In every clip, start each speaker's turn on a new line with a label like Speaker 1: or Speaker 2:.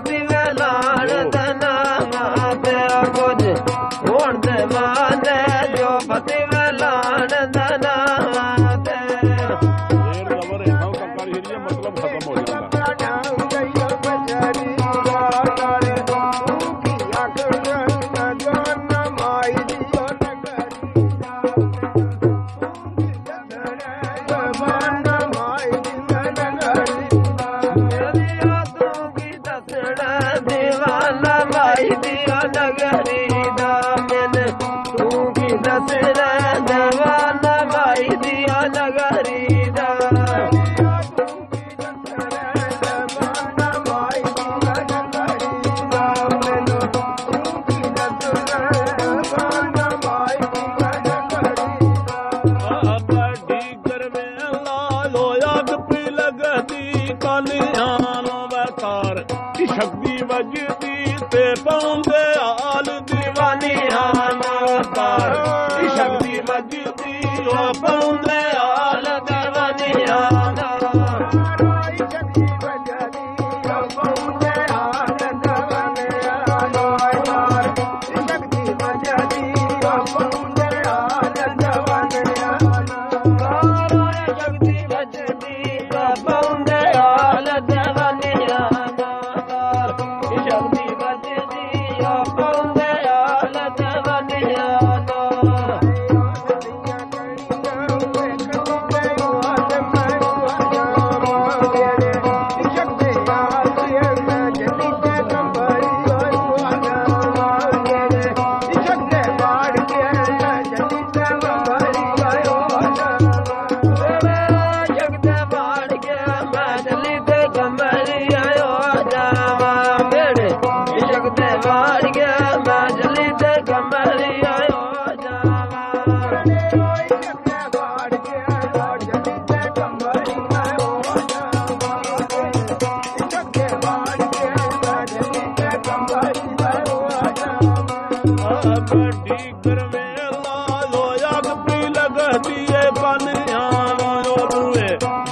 Speaker 1: Baby लान दनाते
Speaker 2: मतलब खत्म हो जाता शक्ति वजदी ते पाउंदे आल दीवानिया नादार शक्ति वजदी ओ पाउंदे आल दीवानिया शक्ति वजदी ओ पाउंदे आल दीवानिया शक्ति वजदी ओ पाउंदे आल दीवानिया शक्ति वजदी ओ पाउंदे आल दीवानिया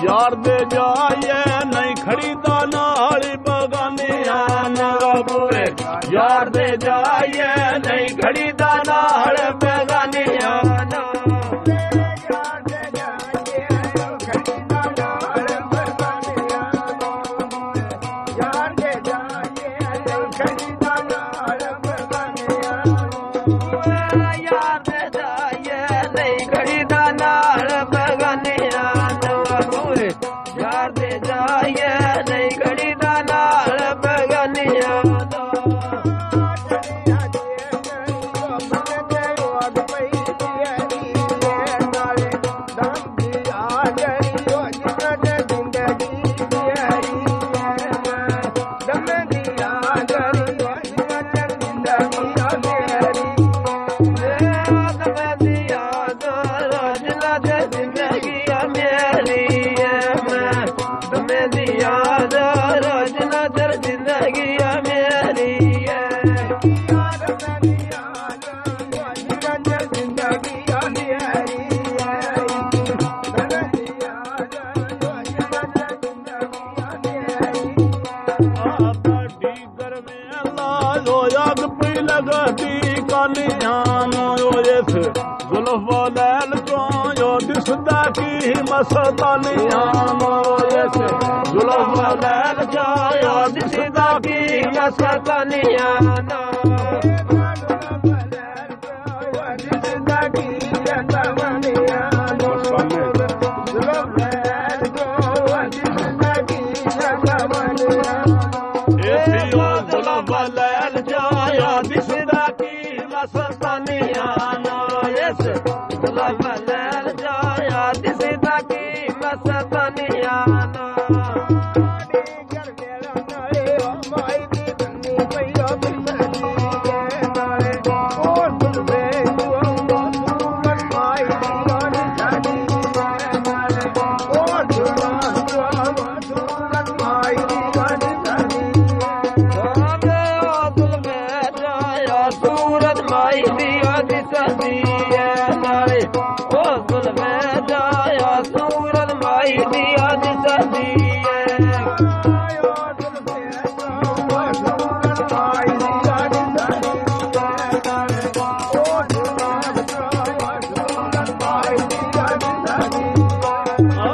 Speaker 2: यार दे जाए नहीं खरीदा नाल बगानिया बुए यार दे जाए नहीं खरीदा नाल बगानिया दिसदा की मस्तानिया जुल्म लैल जाया दिसदा की मस्तानिया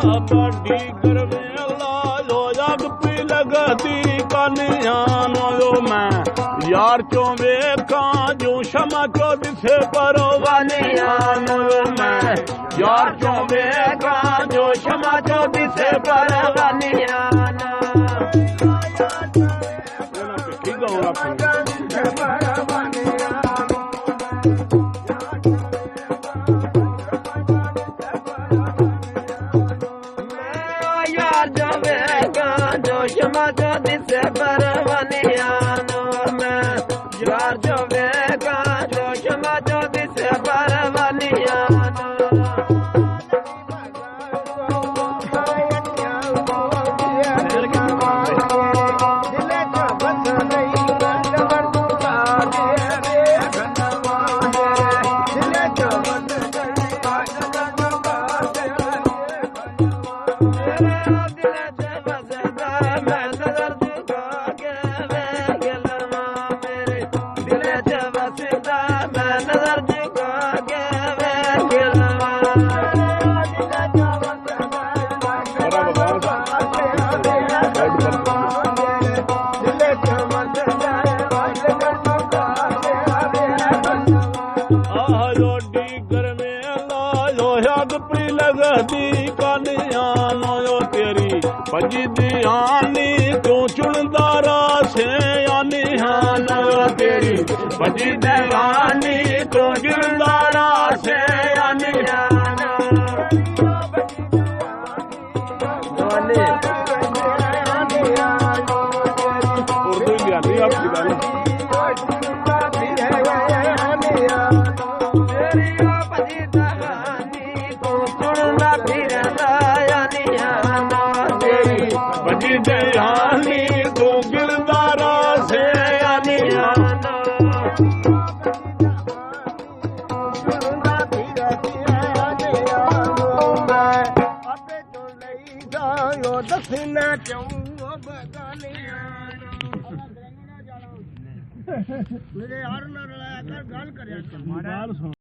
Speaker 2: गाड़ी गरमेला लो जग पी लगती कानियां नो मैं यार चो वेखा जो क्षमा चो दिसे परवानियां नो मैं यार चो वेखा जो क्षमा चो दिसे परवानियां
Speaker 1: यार जो वेगा जो क्षमा जो दिसे परवानिया मैं यार जो वेगा जो क्षमा जो दिसे परवानिया
Speaker 2: लगती कानियां नो तेरी भजी दियानी तू चुनदारा से आनी नो तेरी भजी दियानी तू चुनदारा से आनी उर्दू भी आती है आपकी गाली भजी दयानी तू गिरदारा से आनिया
Speaker 1: दक्षिणा मेरे यार ना गल कर